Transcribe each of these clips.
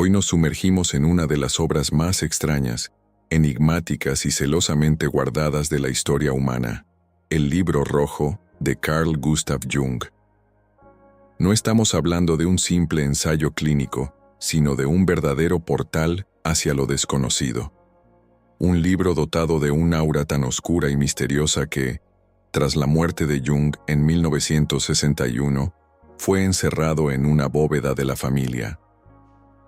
Hoy nos sumergimos en una de las obras más extrañas, enigmáticas y celosamente guardadas de la historia humana, el Libro Rojo de Carl Gustav Jung. No estamos hablando de un simple ensayo clínico, sino de un verdadero portal hacia lo desconocido. Un libro dotado de un aura tan oscura y misteriosa que, tras la muerte de Jung en 1961, fue encerrado en una bóveda de la familia.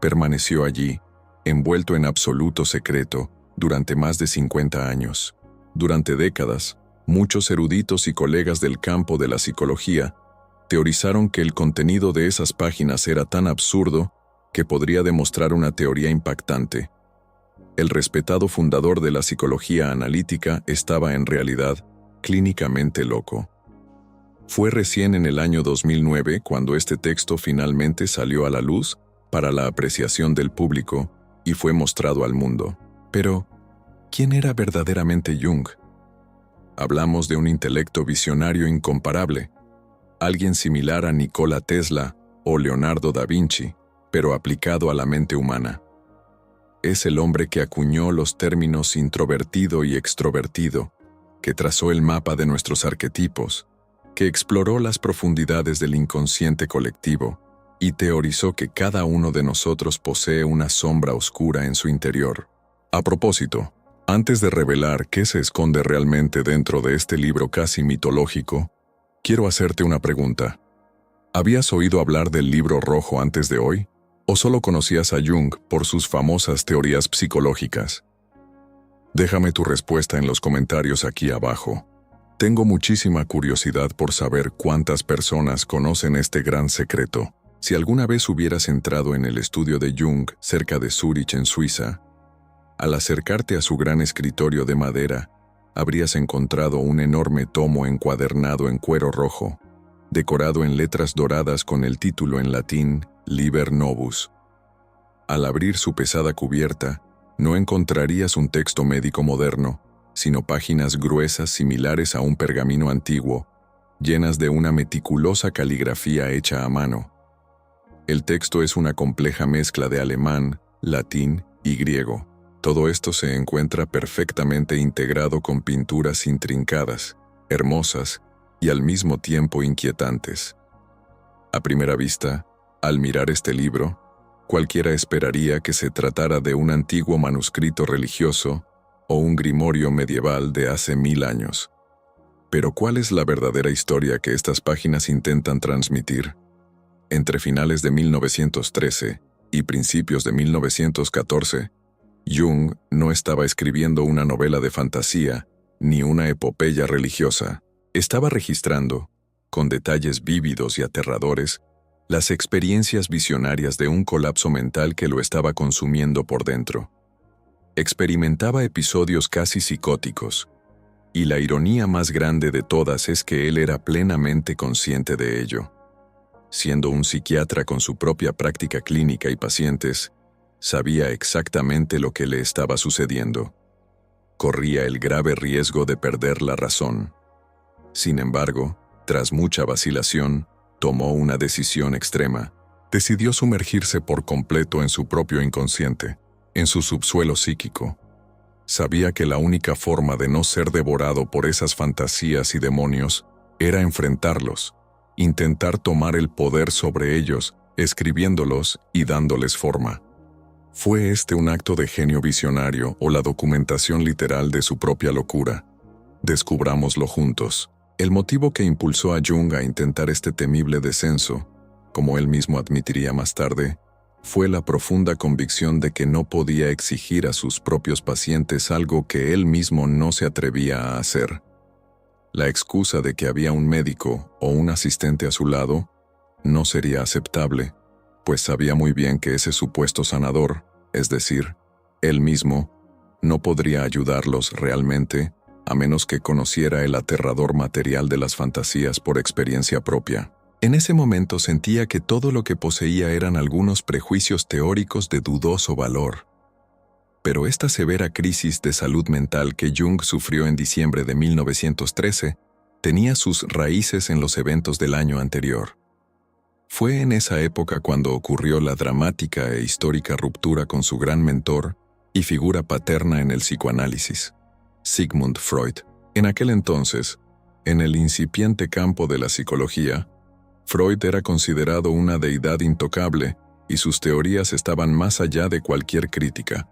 Permaneció allí, envuelto en absoluto secreto, durante más de 50 años. Durante décadas, muchos eruditos y colegas del campo de la psicología teorizaron que el contenido de esas páginas era tan absurdo que podría demostrar una teoría impactante. El respetado fundador de la psicología analítica estaba en realidad clínicamente loco. Fue recién en el año 2009 cuando este texto finalmente salió a la luz para la apreciación del público y fue mostrado al mundo. Pero, ¿quién era verdaderamente Jung? Hablamos de un intelecto visionario incomparable, alguien similar a Nikola Tesla o Leonardo da Vinci, pero aplicado a la mente humana. Es el hombre que acuñó los términos introvertido y extrovertido, que trazó el mapa de nuestros arquetipos, que exploró las profundidades del inconsciente colectivo y teorizó que cada uno de nosotros posee una sombra oscura en su interior. A propósito, antes de revelar qué se esconde realmente dentro de este libro casi mitológico, quiero hacerte una pregunta. ¿Habías oído hablar del Libro Rojo antes de hoy? ¿O solo conocías a Jung por sus famosas teorías psicológicas? Déjame tu respuesta en los comentarios aquí abajo. Tengo muchísima curiosidad por saber cuántas personas conocen este gran secreto. Si alguna vez hubieras entrado en el estudio de Jung cerca de Zúrich, en Suiza, al acercarte a su gran escritorio de madera, habrías encontrado un enorme tomo encuadernado en cuero rojo, decorado en letras doradas con el título en latín Liber Novus. Al abrir su pesada cubierta, no encontrarías un texto médico moderno, sino páginas gruesas similares a un pergamino antiguo, llenas de una meticulosa caligrafía hecha a mano. El texto es una compleja mezcla de alemán, latín y griego. Todo esto se encuentra perfectamente integrado con pinturas intrincadas, hermosas y al mismo tiempo inquietantes. A primera vista, al mirar este libro, cualquiera esperaría que se tratara de un antiguo manuscrito religioso o un grimorio medieval de hace 1000 años. Pero ¿cuál es la verdadera historia que estas páginas intentan transmitir? Entre finales de 1913 y principios de 1914, Jung no estaba escribiendo una novela de fantasía ni una epopeya religiosa. Estaba registrando, con detalles vívidos y aterradores, las experiencias visionarias de un colapso mental que lo estaba consumiendo por dentro. Experimentaba episodios casi psicóticos, y la ironía más grande de todas es que él era plenamente consciente de ello. Siendo un psiquiatra con su propia práctica clínica y pacientes, sabía exactamente lo que le estaba sucediendo. Corría el grave riesgo de perder la razón. Sin embargo, tras mucha vacilación, tomó una decisión extrema. Decidió sumergirse por completo en su propio inconsciente, en su subsuelo psíquico. Sabía que la única forma de no ser devorado por esas fantasías y demonios era enfrentarlos, intentar tomar el poder sobre ellos, escribiéndolos y dándoles forma. ¿Fue este un acto de genio visionario o la documentación literal de su propia locura? Descubrámoslo juntos. El motivo que impulsó a Jung a intentar este temible descenso, como él mismo admitiría más tarde, fue la profunda convicción de que no podía exigir a sus propios pacientes algo que él mismo no se atrevía a hacer. La excusa de que había un médico o un asistente a su lado no sería aceptable, pues sabía muy bien que ese supuesto sanador, es decir, él mismo, no podría ayudarlos realmente a menos que conociera el aterrador material de las fantasías por experiencia propia. En ese momento sentía que todo lo que poseía eran algunos prejuicios teóricos de dudoso valor. Pero esta severa crisis de salud mental que Jung sufrió en diciembre de 1913 tenía sus raíces en los eventos del año anterior. Fue en esa época cuando ocurrió la dramática e histórica ruptura con su gran mentor y figura paterna en el psicoanálisis, Sigmund Freud. En aquel entonces, en el incipiente campo de la psicología, Freud era considerado una deidad intocable y sus teorías estaban más allá de cualquier crítica.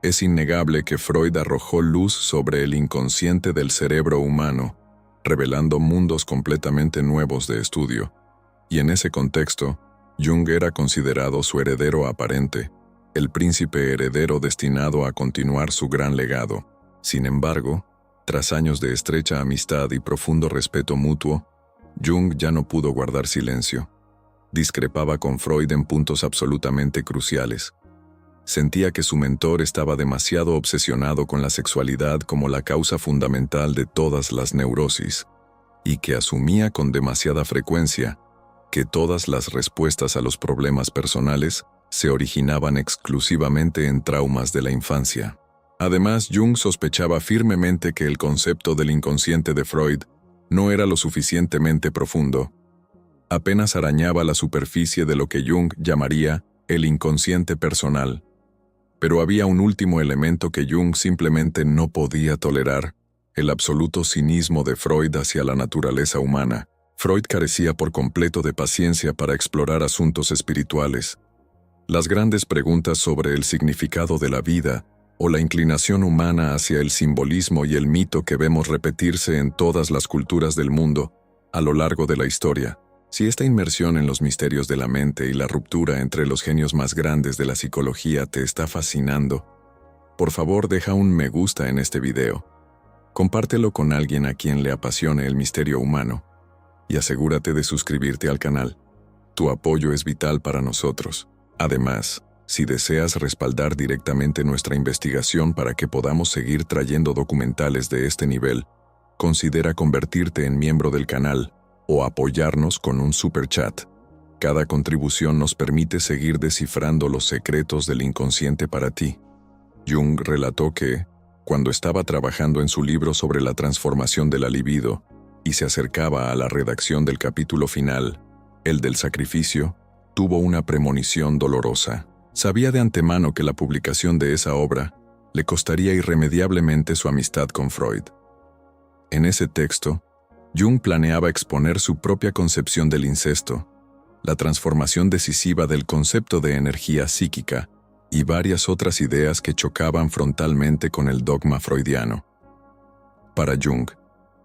Es innegable que Freud arrojó luz sobre el inconsciente del cerebro humano, revelando mundos completamente nuevos de estudio. Y en ese contexto, Jung era considerado su heredero aparente, el príncipe heredero destinado a continuar su gran legado. Sin embargo, tras años de estrecha amistad y profundo respeto mutuo, Jung ya no pudo guardar silencio. Discrepaba con Freud en puntos absolutamente cruciales. Sentía que su mentor estaba demasiado obsesionado con la sexualidad como la causa fundamental de todas las neurosis, y que asumía con demasiada frecuencia que todas las respuestas a los problemas personales se originaban exclusivamente en traumas de la infancia. Además, Jung sospechaba firmemente que el concepto del inconsciente de Freud no era lo suficientemente profundo. Apenas arañaba la superficie de lo que Jung llamaría el inconsciente personal. Pero había un último elemento que Jung simplemente no podía tolerar: el absoluto cinismo de Freud hacia la naturaleza humana. Freud carecía por completo de paciencia para explorar asuntos espirituales. Las grandes preguntas sobre el significado de la vida o la inclinación humana hacia el simbolismo y el mito que vemos repetirse en todas las culturas del mundo a lo largo de la historia. Si esta inmersión en los misterios de la mente y la ruptura entre los genios más grandes de la psicología te está fascinando, por favor deja un me gusta en este video. Compártelo con alguien a quien le apasione el misterio humano y asegúrate de suscribirte al canal. Tu apoyo es vital para nosotros. Además, si deseas respaldar directamente nuestra investigación para que podamos seguir trayendo documentales de este nivel, considera convertirte en miembro del canal o apoyarnos con un super chat. Cada contribución nos permite seguir descifrando los secretos del inconsciente para ti. Jung relató que, cuando estaba trabajando en su libro sobre la transformación de la libido y se acercaba a la redacción del capítulo final, el del sacrificio, tuvo una premonición dolorosa. Sabía de antemano que la publicación de esa obra le costaría irremediablemente su amistad con Freud. En ese texto, Jung planeaba exponer su propia concepción del incesto, la transformación decisiva del concepto de energía psíquica y varias otras ideas que chocaban frontalmente con el dogma freudiano. Para Jung,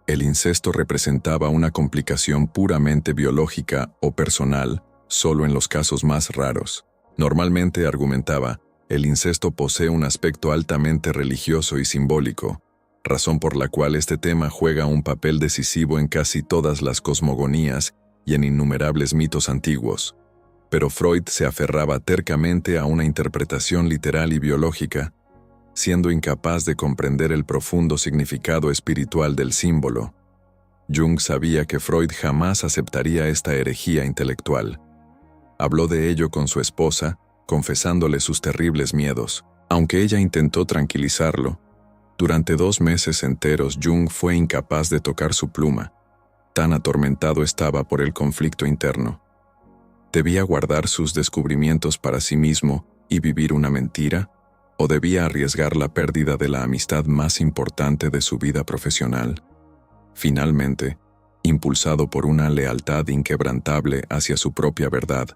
el incesto representaba una complicación puramente biológica o personal solo en los casos más raros. Normalmente, argumentaba, el incesto posee un aspecto altamente religioso y simbólico, razón por la cual este tema juega un papel decisivo en casi todas las cosmogonías y en innumerables mitos antiguos. Pero Freud se aferraba tercamente a una interpretación literal y biológica, siendo incapaz de comprender el profundo significado espiritual del símbolo. Jung sabía que Freud jamás aceptaría esta herejía intelectual. Habló de ello con su esposa, confesándole sus terribles miedos. Aunque ella intentó tranquilizarlo, durante 2 meses enteros Jung fue incapaz de tocar su pluma. Tan atormentado estaba por el conflicto interno. ¿Debía guardar sus descubrimientos para sí mismo y vivir una mentira? ¿O debía arriesgar la pérdida de la amistad más importante de su vida profesional? Finalmente, impulsado por una lealtad inquebrantable hacia su propia verdad,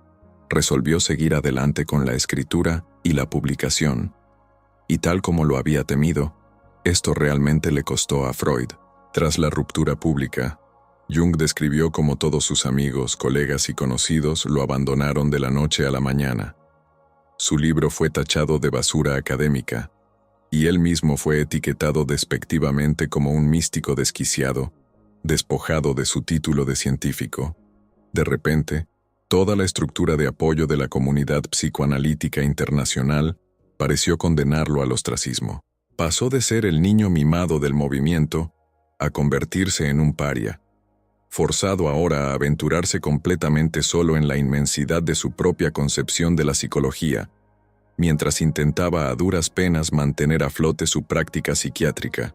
resolvió seguir adelante con la escritura y la publicación. Y tal como lo había temido, esto realmente le costó a Freud. Tras la ruptura pública, Jung describió cómo todos sus amigos, colegas y conocidos lo abandonaron de la noche a la mañana. Su libro fue tachado de basura académica, y él mismo fue etiquetado despectivamente como un místico desquiciado, despojado de su título de científico. De repente, toda la estructura de apoyo de la comunidad psicoanalítica internacional pareció condenarlo al ostracismo. Pasó de ser el niño mimado del movimiento a convertirse en un paria, forzado ahora a aventurarse completamente solo en la inmensidad de su propia concepción de la psicología, mientras intentaba a duras penas mantener a flote su práctica psiquiátrica.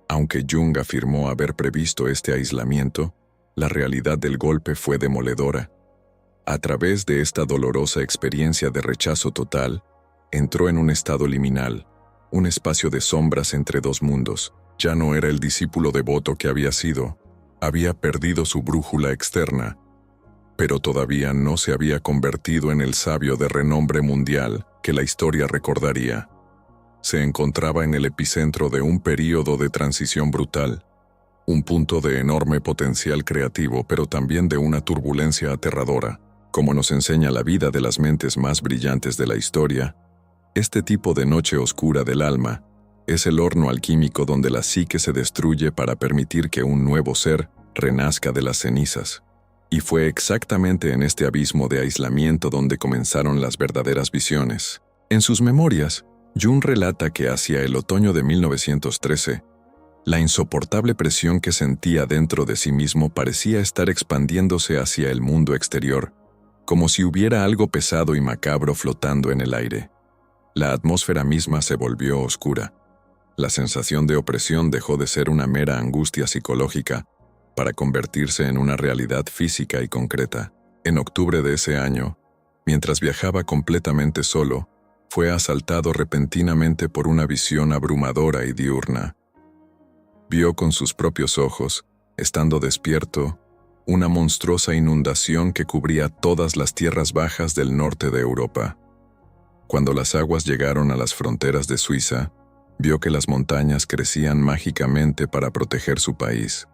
Aunque Jung afirmó haber previsto este aislamiento, la realidad del golpe fue demoledora. A través de esta dolorosa experiencia de rechazo total, entró en un estado liminal, un espacio de sombras entre dos mundos. Ya no era el discípulo devoto que había sido. Había perdido su brújula externa, pero todavía no se había convertido en el sabio de renombre mundial que la historia recordaría. Se encontraba en el epicentro de un período de transición brutal, un punto de enorme potencial creativo, pero también de una turbulencia aterradora. Como nos enseña la vida de las mentes más brillantes de la historia, este tipo de noche oscura del alma es el horno alquímico donde la psique se destruye para permitir que un nuevo ser renazca de las cenizas. Y fue exactamente en este abismo de aislamiento donde comenzaron las verdaderas visiones. En sus memorias, Jung relata que hacia el otoño de 1913, la insoportable presión que sentía dentro de sí mismo parecía estar expandiéndose hacia el mundo exterior, como si hubiera algo pesado y macabro flotando en el aire. La atmósfera misma se volvió oscura. La sensación de opresión dejó de ser una mera angustia psicológica para convertirse en una realidad física y concreta. En octubre de ese año, mientras viajaba completamente solo, fue asaltado repentinamente por una visión abrumadora y diurna. Vio con sus propios ojos, estando despierto, una monstruosa inundación que cubría todas las tierras bajas del norte de Europa. Cuando las aguas llegaron a las fronteras de Suiza, vio que las montañas crecían mágicamente para proteger su país.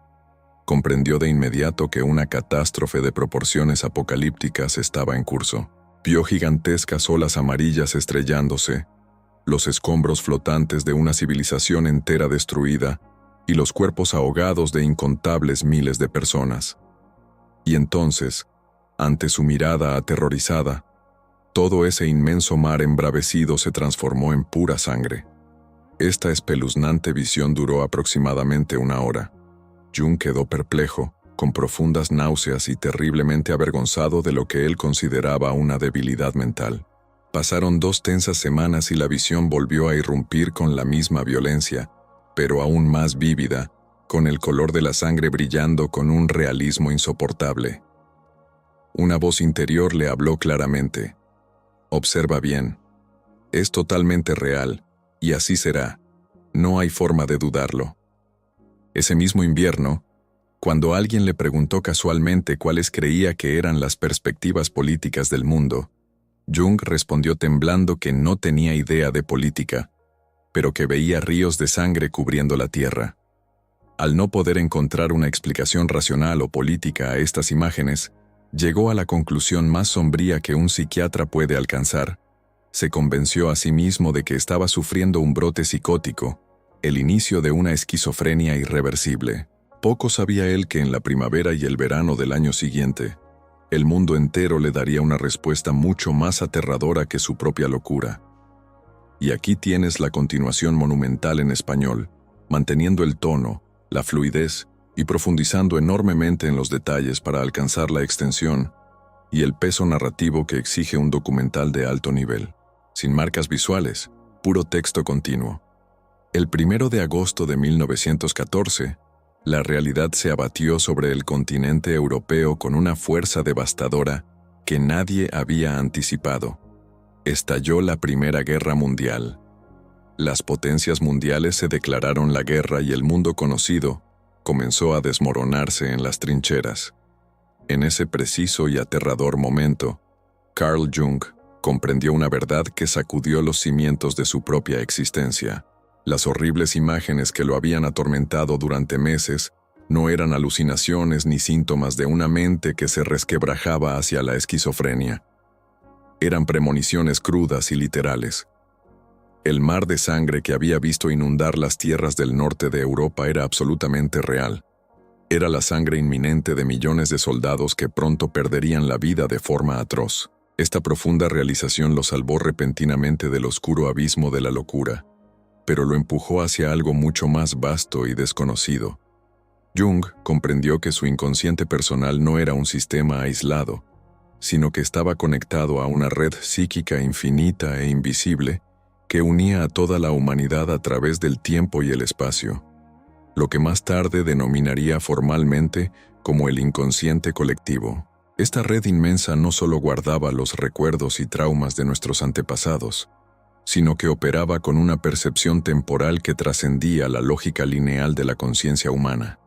Comprendió de inmediato que una catástrofe de proporciones apocalípticas estaba en curso. Vio gigantescas olas amarillas estrellándose, los escombros flotantes de una civilización entera destruida y los cuerpos ahogados de incontables miles de personas. Y entonces, ante su mirada aterrorizada, todo ese inmenso mar embravecido se transformó en pura sangre. Esta espeluznante visión duró aproximadamente una hora. Jung quedó perplejo, con profundas náuseas y terriblemente avergonzado de lo que él consideraba una debilidad mental. Pasaron 2 tensas semanas y la visión volvió a irrumpir con la misma violencia, pero aún más vívida, con el color de la sangre brillando con un realismo insoportable. Una voz interior le habló claramente. «Observa bien. Es totalmente real, y así será. No hay forma de dudarlo». Ese mismo invierno, cuando alguien le preguntó casualmente cuáles creía que eran las perspectivas políticas del mundo, Jung respondió temblando que no tenía idea de política, pero que veía ríos de sangre cubriendo la tierra. Al no poder encontrar una explicación racional o política a estas imágenes, llegó a la conclusión más sombría que un psiquiatra puede alcanzar. Se convenció a sí mismo de que estaba sufriendo un brote psicótico, el inicio de una esquizofrenia irreversible. Poco sabía él que en la primavera y el verano del año siguiente, el mundo entero le daría una respuesta mucho más aterradora que su propia locura. Y aquí tienes la continuación monumental en español, manteniendo el tono, la fluidez y profundizando enormemente en los detalles para alcanzar la extensión y el peso narrativo que exige un documental de alto nivel. Sin marcas visuales, puro texto continuo. El 1 de agosto de 1914, la realidad se abatió sobre el continente europeo con una fuerza devastadora que nadie había anticipado. Estalló la Primera Guerra Mundial. Las potencias mundiales se declararon la guerra y el mundo conocido comenzó a desmoronarse en las trincheras. En ese preciso y aterrador momento, Carl Jung comprendió una verdad que sacudió los cimientos de su propia existencia. Las horribles imágenes que lo habían atormentado durante meses no eran alucinaciones ni síntomas de una mente que se resquebrajaba hacia la esquizofrenia. Eran premoniciones crudas y literales. El mar de sangre que había visto inundar las tierras del norte de Europa era absolutamente real. Era la sangre inminente de millones de soldados que pronto perderían la vida de forma atroz. Esta profunda realización lo salvó repentinamente del oscuro abismo de la locura, pero lo empujó hacia algo mucho más vasto y desconocido. Jung comprendió que su inconsciente personal no era un sistema aislado, sino que estaba conectado a una red psíquica infinita e invisible que unía a toda la humanidad a través del tiempo y el espacio, lo que más tarde denominaría formalmente como el inconsciente colectivo. Esta red inmensa no solo guardaba los recuerdos y traumas de nuestros antepasados, sino que operaba con una percepción temporal que trascendía la lógica lineal de la conciencia humana.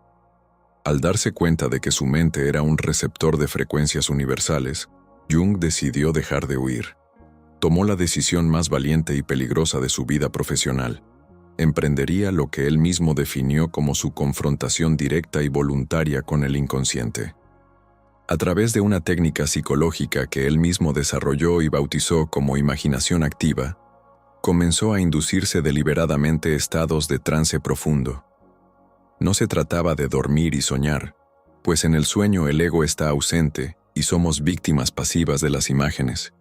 Al darse cuenta de que su mente era un receptor de frecuencias universales, Jung decidió dejar de huir. Tomó la decisión más valiente y peligrosa de su vida profesional. Emprendería lo que él mismo definió como su confrontación directa y voluntaria con el inconsciente. A través de una técnica psicológica que él mismo desarrolló y bautizó como imaginación activa, comenzó a inducirse deliberadamente estados de trance profundo. No se trataba de dormir y soñar, pues en el sueño el ego está ausente y somos víctimas pasivas de las imágenes.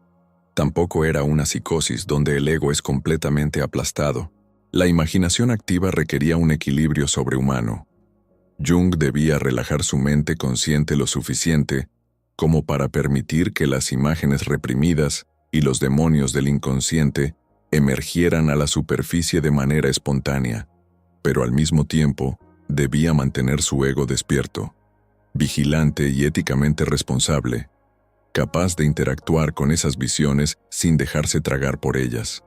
Tampoco era una psicosis donde el ego es completamente aplastado. La imaginación activa requería un equilibrio sobrehumano. Jung debía relajar su mente consciente lo suficiente como para permitir que las imágenes reprimidas y los demonios del inconsciente emergieran a la superficie de manera espontánea, pero al mismo tiempo debía mantener su ego despierto, vigilante y éticamente responsable, capaz de interactuar con esas visiones sin dejarse tragar por ellas.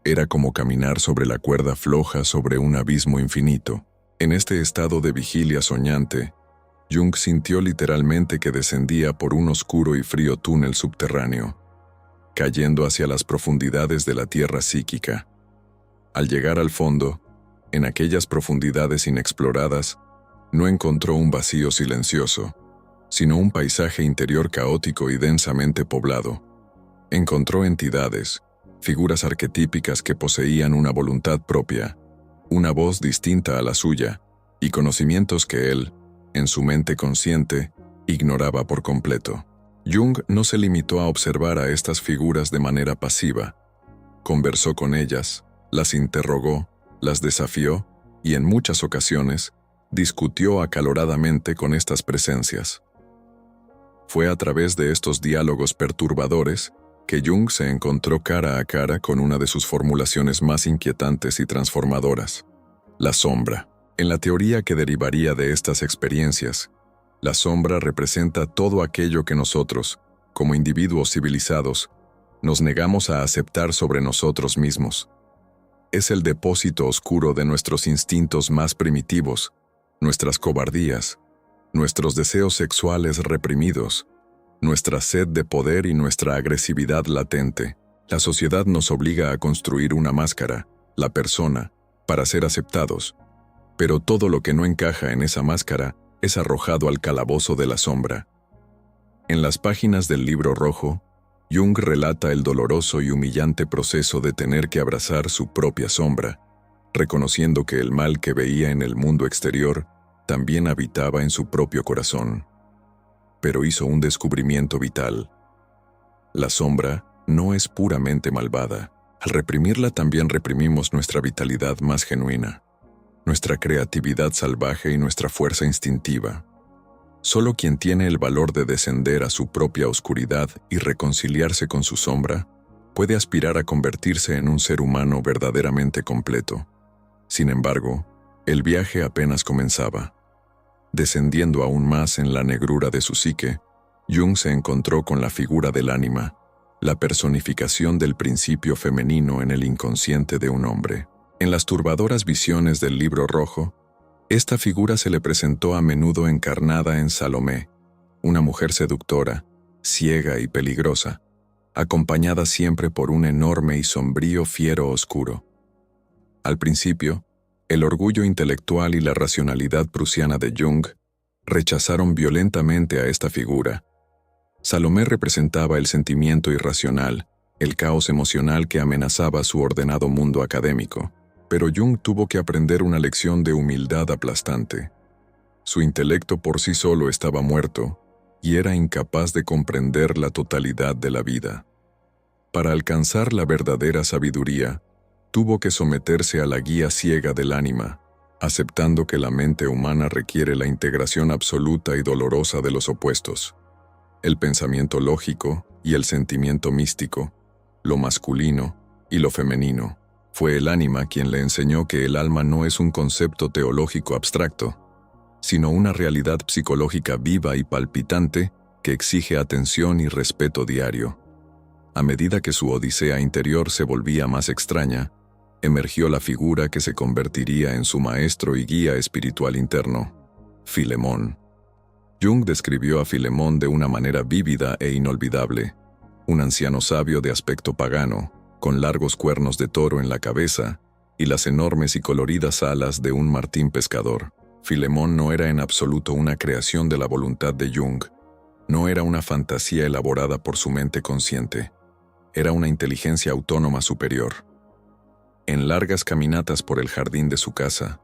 Era como caminar sobre la cuerda floja sobre un abismo infinito. En este estado de vigilia soñante, Jung sintió literalmente que descendía por un oscuro y frío túnel subterráneo, cayendo hacia las profundidades de la tierra psíquica. Al llegar al fondo, en aquellas profundidades inexploradas, no encontró un vacío silencioso, sino un paisaje interior caótico y densamente poblado. Encontró entidades, figuras arquetípicas que poseían una voluntad propia, una voz distinta a la suya, y conocimientos que él, en su mente consciente, ignoraba por completo. Jung no se limitó a observar a estas figuras de manera pasiva. Conversó con ellas, las interrogó, las desafió y en muchas ocasiones discutió acaloradamente con estas presencias. Fue a través de estos diálogos perturbadores que Jung se encontró cara a cara con una de sus formulaciones más inquietantes y transformadoras: la sombra. En la teoría que derivaría de estas experiencias, la sombra representa todo aquello que nosotros, como individuos civilizados, nos negamos a aceptar sobre nosotros mismos. Es el depósito oscuro de nuestros instintos más primitivos, nuestras cobardías, nuestros deseos sexuales reprimidos, nuestra sed de poder y nuestra agresividad latente. La sociedad nos obliga a construir una máscara, la persona, para ser aceptados, pero todo lo que no encaja en esa máscara es arrojado al calabozo de la sombra. En las páginas del Libro Rojo, Jung relata el doloroso y humillante proceso de tener que abrazar su propia sombra, reconociendo que el mal que veía en el mundo exterior también habitaba en su propio corazón. Pero hizo un descubrimiento vital. La sombra no es puramente malvada. Al reprimirla también reprimimos nuestra vitalidad más genuina, nuestra creatividad salvaje y nuestra fuerza instintiva. Solo quien tiene el valor de descender a su propia oscuridad y reconciliarse con su sombra puede aspirar a convertirse en un ser humano verdaderamente completo. Sin embargo, el viaje apenas comenzaba. Descendiendo aún más en la negrura de su psique, Jung se encontró con la figura del ánima, la personificación del principio femenino en el inconsciente de un hombre. En las turbadoras visiones del Libro Rojo, esta figura se le presentó a menudo encarnada en Salomé, una mujer seductora, ciega y peligrosa, acompañada siempre por un enorme y sombrío fiero oscuro. Al principio, el orgullo intelectual y la racionalidad prusiana de Jung rechazaron violentamente a esta figura. Salomé representaba el sentimiento irracional, el caos emocional que amenazaba su ordenado mundo académico. Pero Jung tuvo que aprender una lección de humildad aplastante. Su intelecto por sí solo estaba muerto y era incapaz de comprender la totalidad de la vida. Para alcanzar la verdadera sabiduría, tuvo que someterse a la guía ciega del ánima, aceptando que la mente humana requiere la integración absoluta y dolorosa de los opuestos: el pensamiento lógico y el sentimiento místico, lo masculino y lo femenino. Fue el ánima quien le enseñó que el alma no es un concepto teológico abstracto, sino una realidad psicológica viva y palpitante que exige atención y respeto diario. A medida que su odisea interior se volvía más extraña, emergió la figura que se convertiría en su maestro y guía espiritual interno, Filemón. Jung describió a Filemón de una manera vívida e inolvidable, un anciano sabio de aspecto pagano, con largos cuernos de toro en la cabeza y las enormes y coloridas alas de un martín pescador. Filemón no era en absoluto una creación de la voluntad de Jung, no era una fantasía elaborada por su mente consciente, era una inteligencia autónoma superior. En largas caminatas por el jardín de su casa,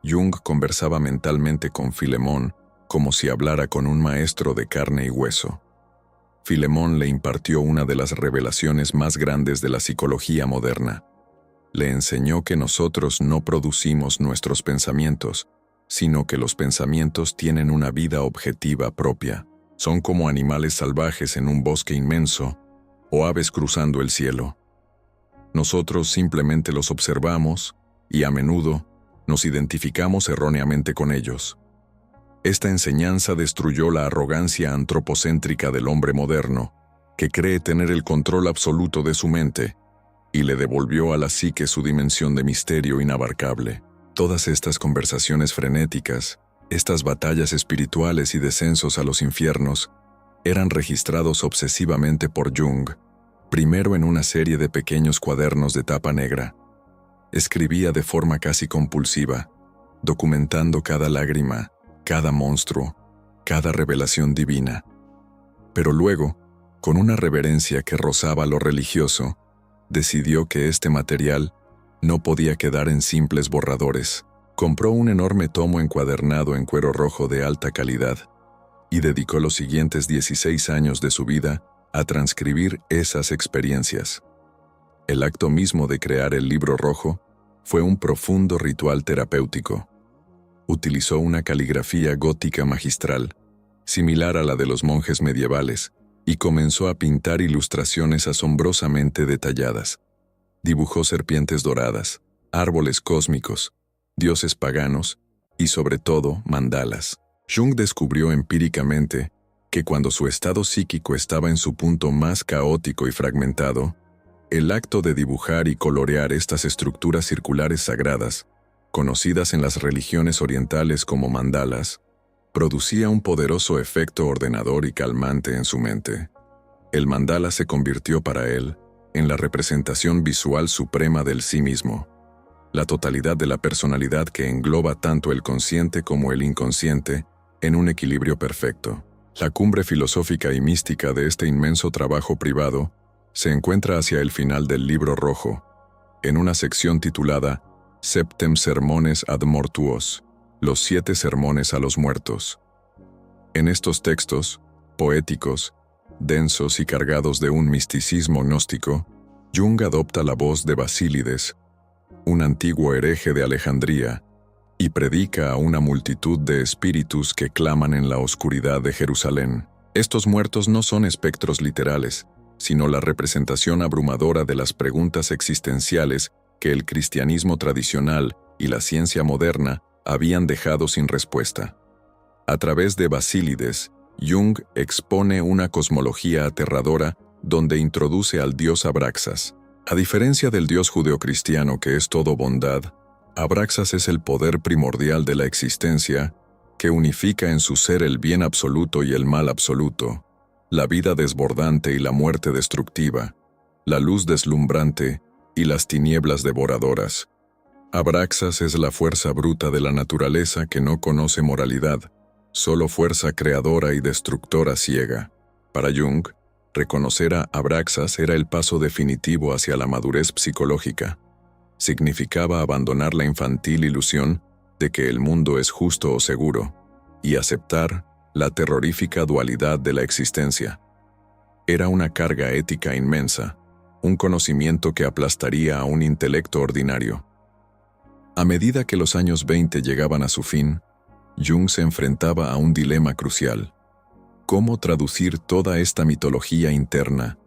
Jung conversaba mentalmente con Filemón como si hablara con un maestro de carne y hueso. Filemón le impartió una de las revelaciones más grandes de la psicología moderna. Le enseñó que nosotros no producimos nuestros pensamientos, sino que los pensamientos tienen una vida objetiva propia. Son como animales salvajes en un bosque inmenso o aves cruzando el cielo. Nosotros simplemente los observamos y a menudo nos identificamos erróneamente con ellos. Esta enseñanza destruyó la arrogancia antropocéntrica del hombre moderno, que cree tener el control absoluto de su mente, y le devolvió a la psique su dimensión de misterio inabarcable. Todas estas conversaciones frenéticas, estas batallas espirituales y descensos a los infiernos, eran registrados obsesivamente por Jung, primero en una serie de pequeños cuadernos de tapa negra. Escribía de forma casi compulsiva, documentando cada lágrima, cada monstruo, cada revelación divina. Pero luego, con una reverencia que rozaba lo religioso, decidió que este material no podía quedar en simples borradores. Compró un enorme tomo encuadernado en cuero rojo de alta calidad y dedicó los siguientes 16 años de su vida a transcribir esas experiencias. El acto mismo de crear el libro rojo fue un profundo ritual terapéutico. Utilizó una caligrafía gótica magistral, similar a la de los monjes medievales, y comenzó a pintar ilustraciones asombrosamente detalladas. Dibujó serpientes doradas, árboles cósmicos, dioses paganos y, sobre todo, mandalas. Jung descubrió empíricamente que cuando su estado psíquico estaba en su punto más caótico y fragmentado, el acto de dibujar y colorear estas estructuras circulares sagradas, conocidas en las religiones orientales como mandalas, producía un poderoso efecto ordenador y calmante en su mente. El mandala se convirtió para él en la representación visual suprema del sí mismo, la totalidad de la personalidad que engloba tanto el consciente como el inconsciente en un equilibrio perfecto. La cumbre filosófica y mística de este inmenso trabajo privado se encuentra hacia el final del libro rojo, en una sección titulada Septem Sermones ad Mortuos, los 7 sermones a los muertos. En estos textos, poéticos, densos y cargados de un misticismo gnóstico, Jung adopta la voz de Basílides, un antiguo hereje de Alejandría, y predica a una multitud de espíritus que claman en la oscuridad de Jerusalén. Estos muertos no son espectros literales, sino la representación abrumadora de las preguntas existenciales que el cristianismo tradicional y la ciencia moderna habían dejado sin respuesta. A través de Basílides, Jung expone una cosmología aterradora donde introduce al dios Abraxas. A diferencia del dios judeocristiano que es todo bondad, Abraxas es el poder primordial de la existencia que unifica en su ser el bien absoluto y el mal absoluto, la vida desbordante y la muerte destructiva, la luz deslumbrante y las tinieblas devoradoras. Abraxas es la fuerza bruta de la naturaleza que no conoce moralidad, solo fuerza creadora y destructora ciega. Para Jung, reconocer a Abraxas era el paso definitivo hacia la madurez psicológica. Significaba abandonar la infantil ilusión de que el mundo es justo o seguro, y aceptar la terrorífica dualidad de la existencia. Era una carga ética inmensa, un conocimiento que aplastaría a un intelecto ordinario. A medida que los años 20 llegaban a su fin, Jung se enfrentaba a un dilema crucial. ¿Cómo traducir toda esta mitología interna,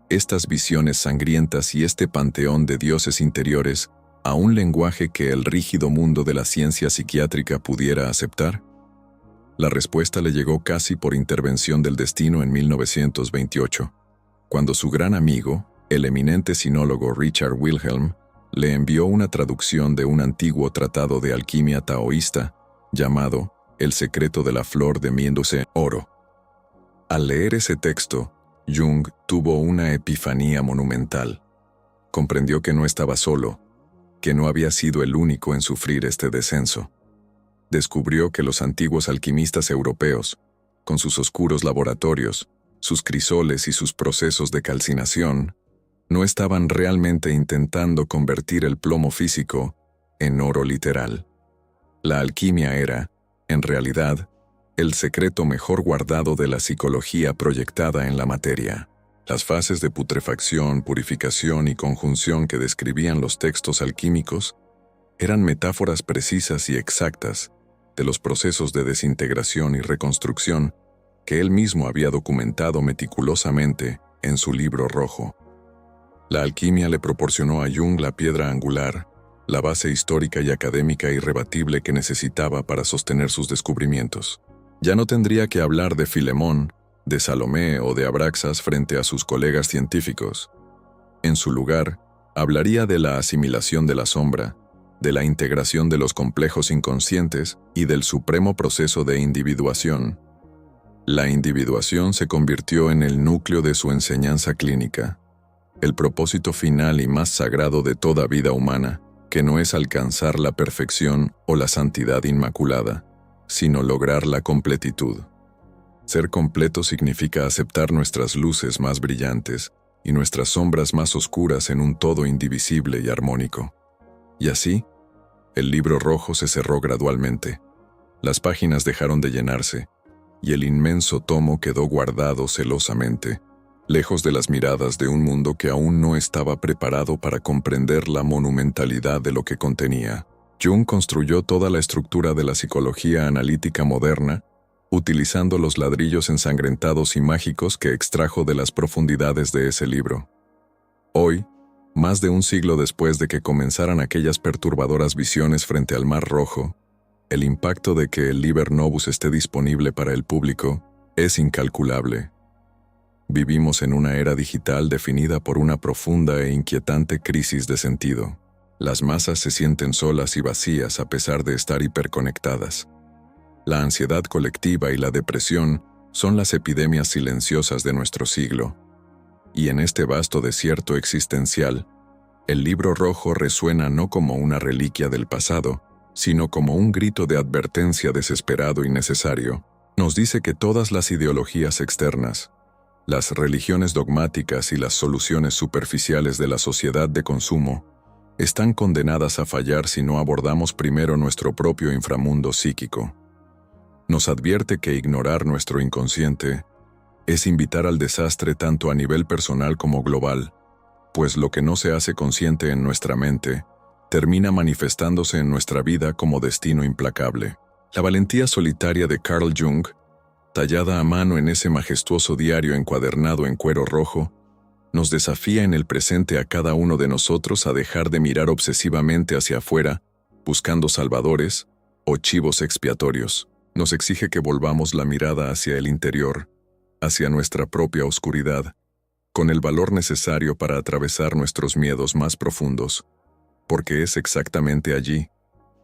estas visiones sangrientas y este panteón de dioses interiores a un lenguaje que el rígido mundo de la ciencia psiquiátrica pudiera aceptar? La respuesta le llegó casi por intervención del destino en 1928, cuando su gran amigo, el eminente sinólogo Richard Wilhelm, le envió una traducción de un antiguo tratado de alquimia taoísta llamado El secreto de la flor de miéndose oro. Al leer ese texto, Jung tuvo una epifanía monumental. Comprendió que no estaba solo, que no había sido el único en sufrir este descenso. Descubrió que los antiguos alquimistas europeos, con sus oscuros laboratorios, sus crisoles y sus procesos de calcinación, no estaban realmente intentando convertir el plomo físico en oro literal. La alquimia era, en realidad, el secreto mejor guardado de la psicología proyectada en la materia. Las fases de putrefacción, purificación y conjunción que describían los textos alquímicos eran metáforas precisas y exactas de los procesos de desintegración y reconstrucción que él mismo había documentado meticulosamente en su libro rojo. La alquimia le proporcionó a Jung la piedra angular, la base histórica y académica irrebatible que necesitaba para sostener sus descubrimientos. Ya no tendría que hablar de Filemón, de Salomé o de Abraxas frente a sus colegas científicos. En su lugar, hablaría de la asimilación de la sombra, de la integración de los complejos inconscientes y del supremo proceso de individuación. La individuación se convirtió en el núcleo de su enseñanza clínica, el propósito final y más sagrado de toda vida humana, que no es alcanzar la perfección o la santidad inmaculada, sino lograr la completitud. Ser completo significa aceptar nuestras luces más brillantes y nuestras sombras más oscuras en un todo indivisible y armónico. Y así, el libro rojo se cerró gradualmente. Las páginas dejaron de llenarse, y el inmenso tomo quedó guardado celosamente, lejos de las miradas de un mundo que aún no estaba preparado para comprender la monumentalidad de lo que contenía. Jung construyó toda la estructura de la psicología analítica moderna, utilizando los ladrillos ensangrentados y mágicos que extrajo de las profundidades de ese libro. Hoy, más de un siglo después de que comenzaran aquellas perturbadoras visiones frente al Mar Rojo, el impacto de que el Liber Novus esté disponible para el público es incalculable. Vivimos en una era digital definida por una profunda e inquietante crisis de sentido. Las masas se sienten solas y vacías a pesar de estar hiperconectadas. La ansiedad colectiva y la depresión son las epidemias silenciosas de nuestro siglo. Y en este vasto desierto existencial, el libro rojo resuena no como una reliquia del pasado, sino como un grito de advertencia desesperado y necesario. Nos dice que todas las ideologías externas, las religiones dogmáticas y las soluciones superficiales de la sociedad de consumo están condenadas a fallar si no abordamos primero nuestro propio inframundo psíquico. Nos advierte que ignorar nuestro inconsciente es invitar al desastre tanto a nivel personal como global, pues lo que no se hace consciente en nuestra mente termina manifestándose en nuestra vida como destino implacable. La valentía solitaria de Carl Jung, tallada a mano en ese majestuoso diario encuadernado en cuero rojo, nos desafía en el presente a cada uno de nosotros a dejar de mirar obsesivamente hacia afuera, buscando salvadores o chivos expiatorios. Nos exige que volvamos la mirada hacia el interior, hacia nuestra propia oscuridad, con el valor necesario para atravesar nuestros miedos más profundos, porque es exactamente allí,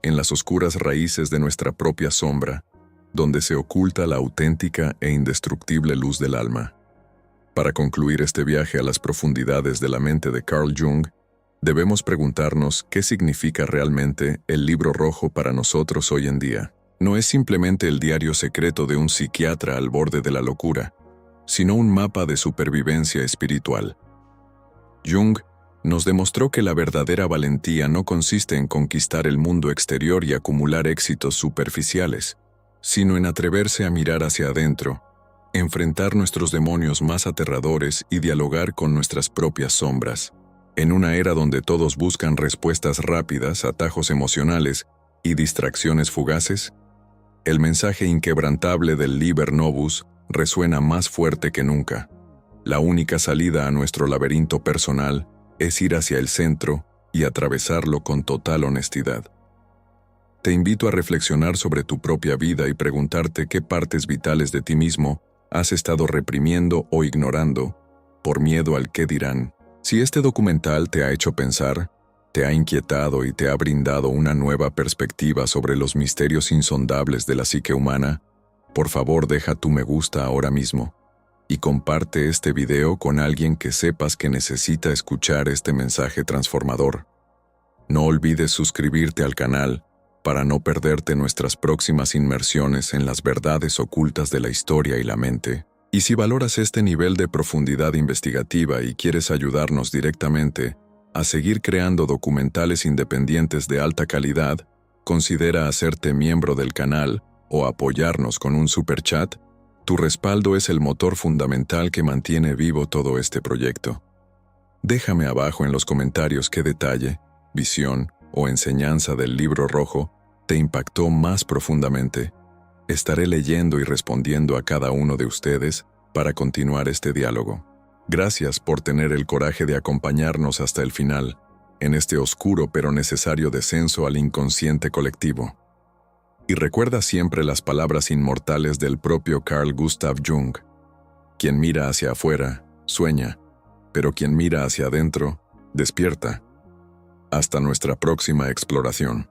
en las oscuras raíces de nuestra propia sombra, donde se oculta la auténtica e indestructible luz del alma. Para concluir este viaje a las profundidades de la mente de Carl Jung, debemos preguntarnos qué significa realmente el libro rojo para nosotros hoy en día. No es simplemente el diario secreto de un psiquiatra al borde de la locura, sino un mapa de supervivencia espiritual. Jung nos demostró que la verdadera valentía no consiste en conquistar el mundo exterior y acumular éxitos superficiales, sino en atreverse a mirar hacia adentro, enfrentar nuestros demonios más aterradores y dialogar con nuestras propias sombras. En una era donde todos buscan respuestas rápidas, atajos emocionales y distracciones fugaces, el mensaje inquebrantable del Liber Novus resuena más fuerte que nunca. La única salida a nuestro laberinto personal es ir hacia el centro y atravesarlo con total honestidad. Te invito a reflexionar sobre tu propia vida y preguntarte qué partes vitales de ti mismo has estado reprimiendo o ignorando por miedo al qué dirán. Si este documental te ha hecho pensar, te ha inquietado y te ha brindado una nueva perspectiva sobre los misterios insondables de la psique humana, por favor deja tu me gusta ahora mismo y comparte este video con alguien que sepas que necesita escuchar este mensaje transformador. No olvides suscribirte al canal para no perderte nuestras próximas inmersiones en las verdades ocultas de la historia y la mente. Y si valoras este nivel de profundidad investigativa y quieres ayudarnos directamente a seguir creando documentales independientes de alta calidad, considera hacerte miembro del canal o apoyarnos con un superchat. Tu respaldo es el motor fundamental que mantiene vivo todo este proyecto. Déjame abajo en los comentarios qué detalle, visión o enseñanza del libro rojo te impactó más profundamente. Estaré leyendo y respondiendo a cada uno de ustedes para continuar este diálogo. Gracias por tener el coraje de acompañarnos hasta el final, en este oscuro pero necesario descenso al inconsciente colectivo. Y recuerda siempre las palabras inmortales del propio Carl Gustav Jung: quien mira hacia afuera, sueña, pero quien mira hacia adentro, despierta. Hasta nuestra próxima exploración.